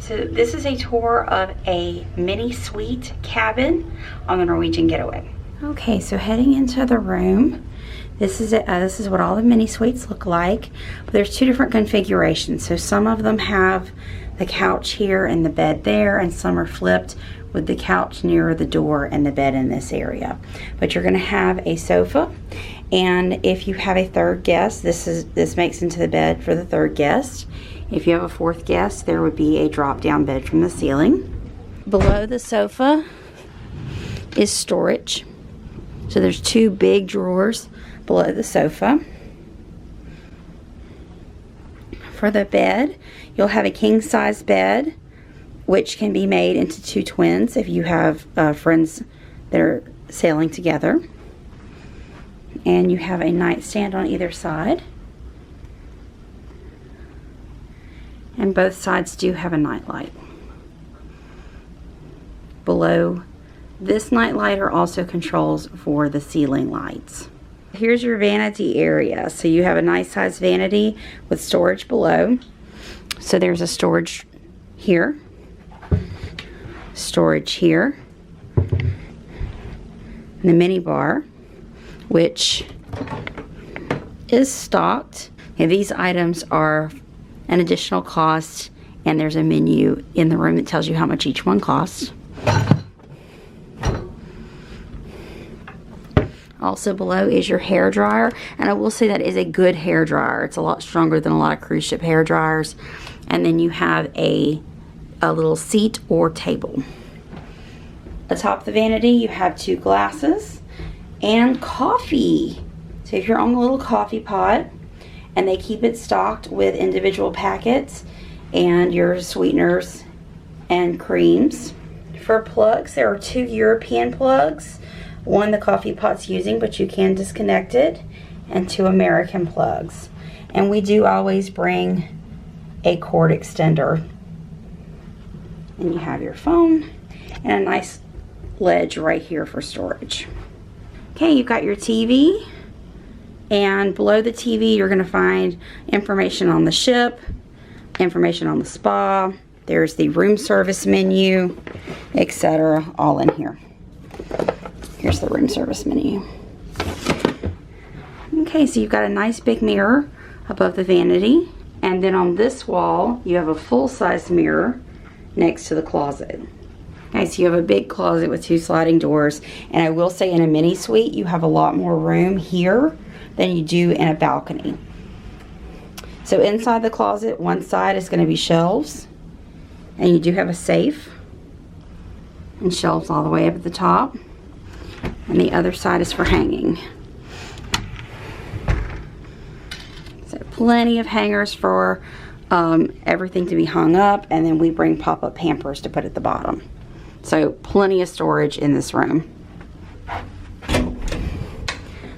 So this is a tour of a mini suite cabin on the Norwegian Getaway. Okay, so heading into the room, this is it. This is what all the mini suites look like. But there's two different configurations. So some of them have the couch here and the bed there, and some are flipped with the couch near the door and the bed in this area. But you're going to have a sofa, and if you have a third guest, this makes into the bed for the third guest. If you have a fourth guest, there would be a drop-down bed from the ceiling. Below the sofa is storage. So there's two big drawers below the sofa. For the bed, you'll have a king-size bed, which can be made into two twins if you have friends that are sailing together. And you have a nightstand on either side. And both sides do have a nightlight. Below this nightlight are also controls for the ceiling lights. Here's your vanity area. So you have a nice size vanity with storage below. So there's a storage here, storage here, and the mini bar, which is stocked. And these items are an additional cost, and there's a menu in the room that tells you how much each one costs. Also below is your hair dryer, and I will say that is a good hair dryer. It's a lot stronger than a lot of cruise ship hair dryers. And then you have a little seat or table. Atop the vanity you have two glasses and coffee. So if you're on the little coffee pot, and they keep it stocked with individual packets and your sweeteners and creams. For plugs, there are two European plugs. One the coffee pot's using, but you can disconnect it, and two American plugs. And we do always bring a cord extender. And you have your phone and a nice ledge right here for storage. Okay, you've got your TV. And below the TV, you're going to find information on the ship, information on the spa. There's the room service menu, etc. all in here. Here's the room service menu. Okay, so you've got a nice big mirror above the vanity. And then on this wall, you have a full-size mirror next to the closet. Okay, so you have a big closet with two sliding doors. And I will say in a mini suite, you have a lot more room here than you do in a balcony. So inside the closet, one side is going to be shelves, and you do have a safe and shelves all the way up at the top, and the other side is for hanging. So plenty of hangers for everything to be hung up, and then we bring pop-up hampers to put at the bottom. So plenty of storage in this room.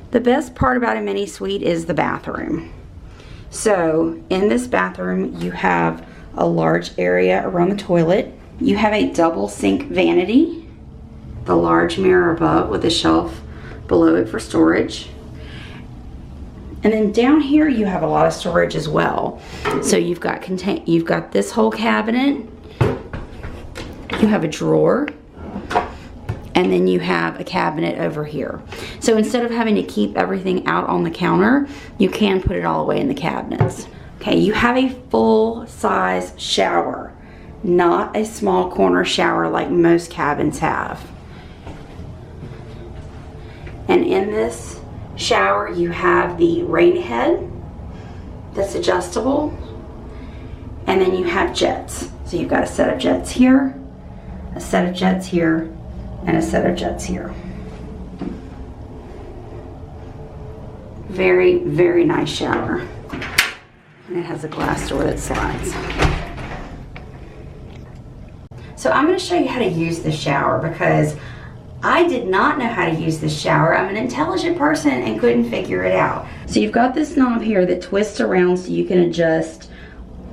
The best part about a mini suite is the bathroom. So in this bathroom, you have a large area around the toilet. You have a double sink vanity, the large mirror above with a shelf below it for storage. And then down here, you have a lot of storage as well. So you've got this whole cabinet. You have a drawer. And then you have a cabinet over here. So instead of having to keep everything out on the counter, you can put it all away in the cabinets. Okay, you have a full-size shower, not a small corner shower like most cabins have. And in this shower, you have the rain head that's adjustable. And then you have jets. So you've got a set of jets here, a set of jets here, and a set of jets here. Very, very nice shower. And it has a glass door that slides. So I'm going to show you how to use this shower, because I did not know how to use this shower. I'm an intelligent person and couldn't figure it out. So you've got this knob here that twists around so you can adjust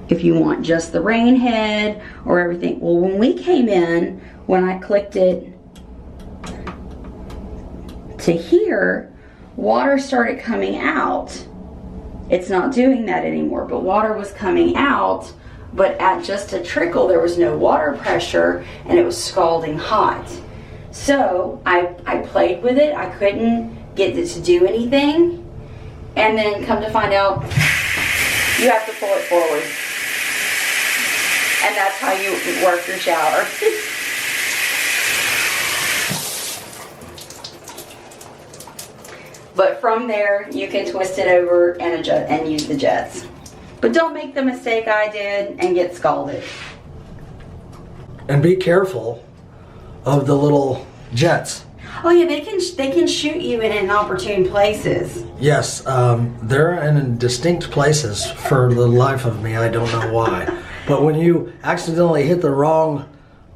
if you want just the rain head or everything. Well, when we came in, when I clicked it to here, water started coming out. It's not doing that anymore, but water was coming out but at just a trickle there was no water pressure and it was scalding hot. So I played with it. I couldn't get it to do anything, and then come to find out you have to pull it forward, and that's how you work your shower. But from there you can twist it over and adjust and use the jets. But don't make the mistake I did and get scalded. And be careful of the little jets. Oh yeah, they can shoot you in inopportune places. Yes, they're in distinct places. For the life of me, I don't know why. But when you accidentally hit the wrong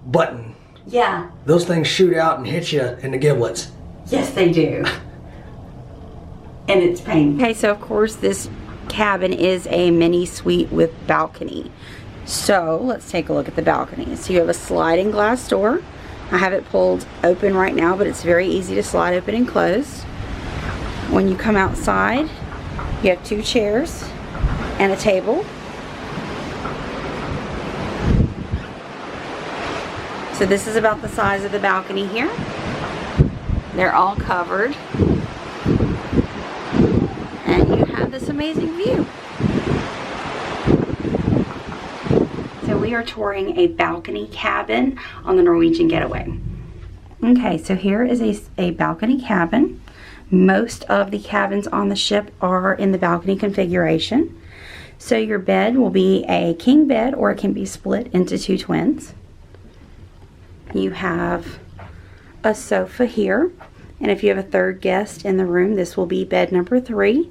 button, yeah, those things shoot out and hit you in the giblets. Yes, they do. And it's painful. Okay, so of course this cabin is a mini suite with balcony. So let's take a look at the balcony. So you have a sliding glass door. I have it pulled open right now, but it's very easy to slide open and close. When you come outside, you have 2 chairs and a table. So this is about the size of the balcony here. They're all covered. And you have this amazing view. So we are touring a balcony cabin on the Norwegian Getaway. Okay, so here is a balcony cabin. Most of the cabins on the ship are in the balcony configuration. So your bed will be a king bed, or it can be split into 2 twins. You have a sofa here, and if you have a 3rd guest in the room, this will be bed number 3.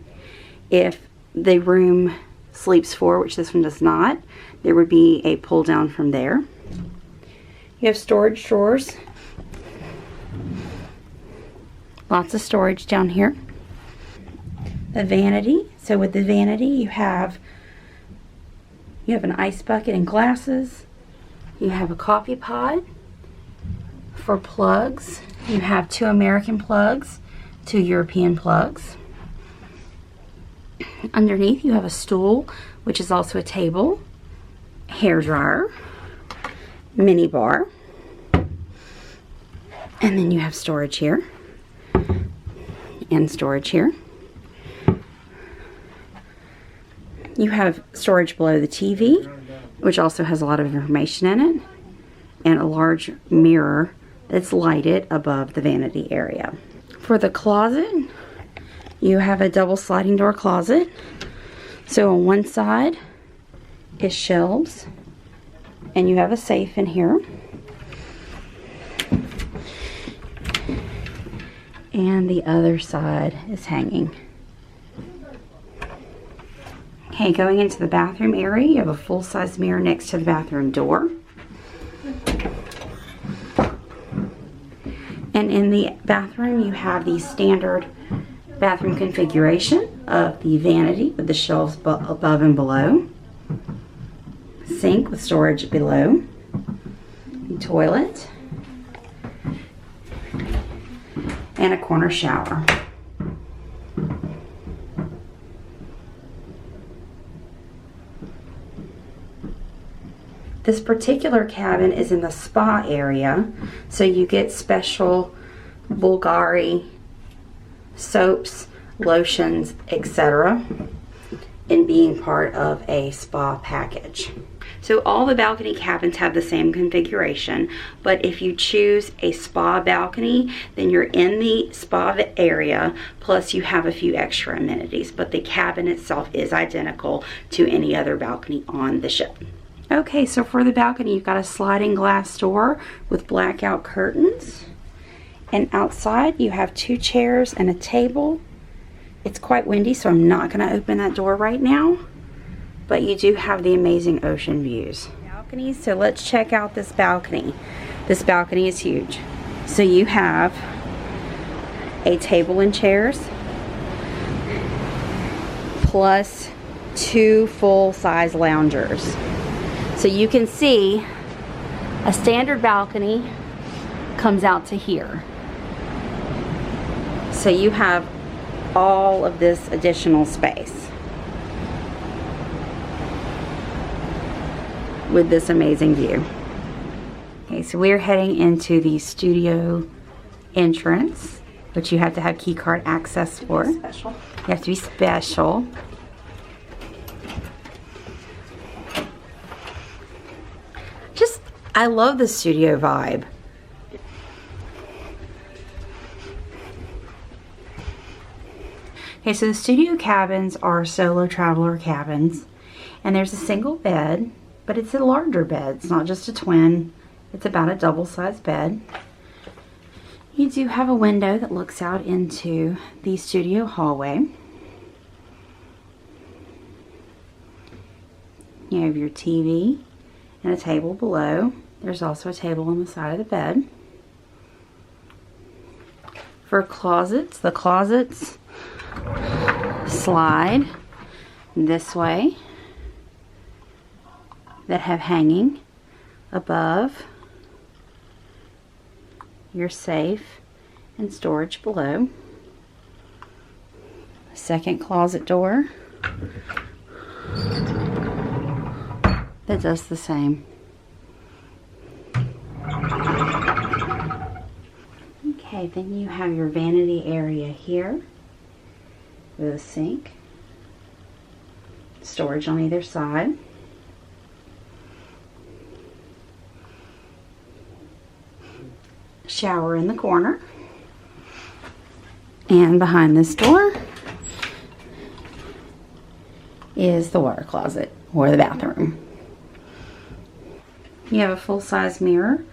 If the room sleeps 4, which this one does not, there would be a pull down from there. You have storage drawers. Lots of storage down here. The vanity. So with the vanity you have an ice bucket and glasses. You have a coffee pot. For plugs, you have 2 American plugs, 2 European plugs. Underneath you have a stool, which is also a table, hair dryer, mini bar, and then you have storage here and storage here. You have storage below the TV, which also has a lot of information in it, and a large mirror that's lighted above the vanity area. For the closet, you have a double sliding door closet. So on one side is shelves, and you have a safe in here. And the other side is hanging. Okay, going into the bathroom area, you have a full-size mirror next to the bathroom door. And in the bathroom, you have the standard bathroom configuration of the vanity with the shelves above and below, sink with storage below, the toilet, and a corner shower. This particular cabin is in the spa area, so you get special Bulgari soaps, lotions, etc. in being part of a spa package. So all the balcony cabins have the same configuration, but if you choose a spa balcony, then you're in the spa area, plus you have a few extra amenities, but the cabin itself is identical to any other balcony on the ship. Okay, so for the balcony, you've got a sliding glass door with blackout curtains. And outside, you have 2 chairs and a table. It's quite windy, so I'm not going to open that door right now. But you do have the amazing ocean views. Balconies, so let's check out this balcony. This balcony is huge. So you have a table and chairs, plus 2 full-size loungers. So you can see a standard balcony comes out to here. So you have all of this additional space. with this amazing view. Okay, so we're heading into the studio entrance, which you have to have key card access for. Special. You have to be special. I love the studio vibe. Okay, so the studio cabins are solo traveler cabins, and there's a single bed, but it's a larger bed. It's not just a twin. It's about a double-sized bed. You do have a window that looks out into the studio hallway. You have your TV and a table below. There's also a table on the side of the bed. For closets, the closets slide this way that have hanging above your safe and storage below. Second closet door that does the same. Okay, then you have your vanity area here with a sink, storage on either side. Shower in the corner. And behind this door is the water closet or the bathroom. You have a full-size mirror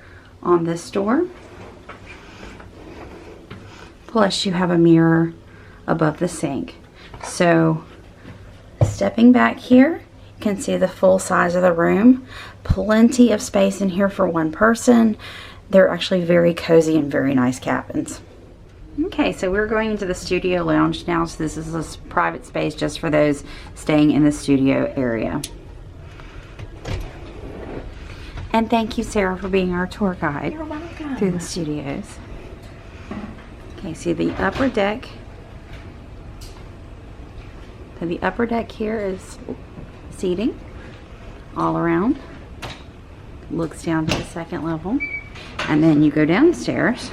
on this door. Plus you have a mirror above the sink. So stepping back here, you can see the full size of the room. Plenty of space in here for one person. They're actually very cozy and very nice cabins. Okay, so we're going into the studio lounge now. So this is a private space just for those staying in the studio area. And thank you, Sarah, for being our tour guide. You're welcome. Through the studios. Okay, see the upper deck. So the upper deck here is seating all around. Looks down to the second level. And then you go downstairs.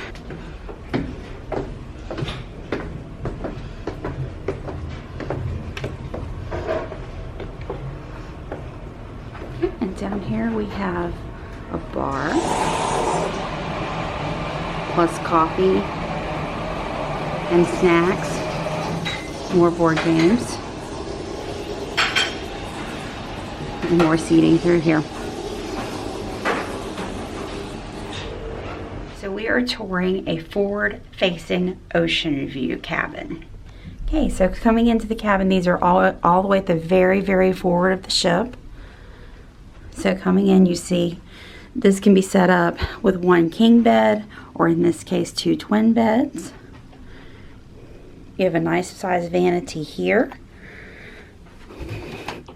And down here we have a bar plus coffee and snacks, more board games, and more seating through here. So we are touring a forward-facing Oceanview cabin. Okay, so coming into the cabin, these are all the way at the very, very forward of the ship. So coming in, you see this can be set up with one king bed, or in this case, 2 twin beds. You have a nice size vanity here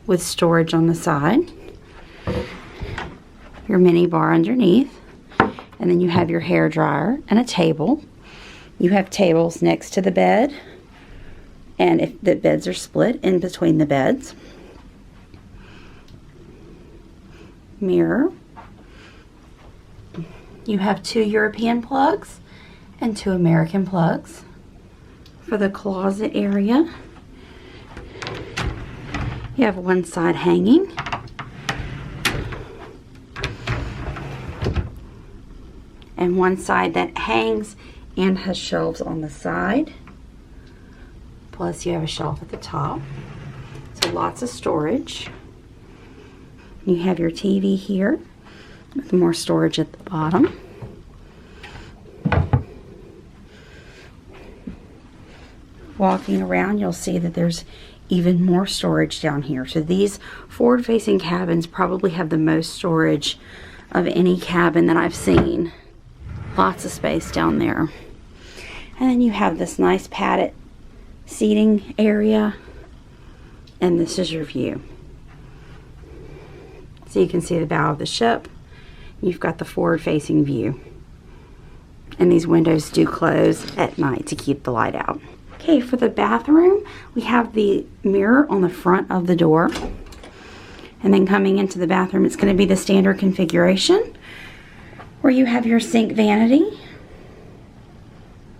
with storage on the side. Your mini bar underneath. And then you have your hair dryer and a table. You have tables next to the bed. And if the beds are split in between the beds. Mirror. You have 2 European plugs and 2 American plugs. For the closet area, you have one side hanging. And one side that hangs and has shelves on the side. Plus you have a shelf at the top. So lots of storage. You have your TV here with more storage at the bottom. Walking around, you'll see that there's even more storage down here. So these forward-facing cabins probably have the most storage of any cabin that I've seen. Lots of space down there. And then you have this nice padded seating area. And this is your view. So you can see the bow of the ship. You've got the forward-facing view. And these windows do close at night to keep the light out. Okay, for the bathroom, we have the mirror on the front of the door. And then coming into the bathroom, it's going to be the standard configuration where you have your sink vanity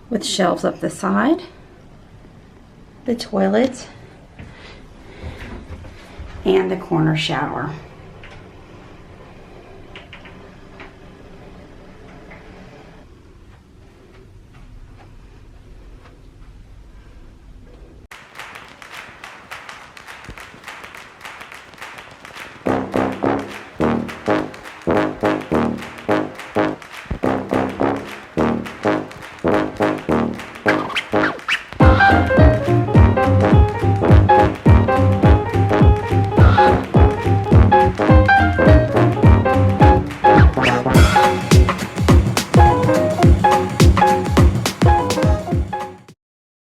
with shelves up the side, the toilet, and the corner shower.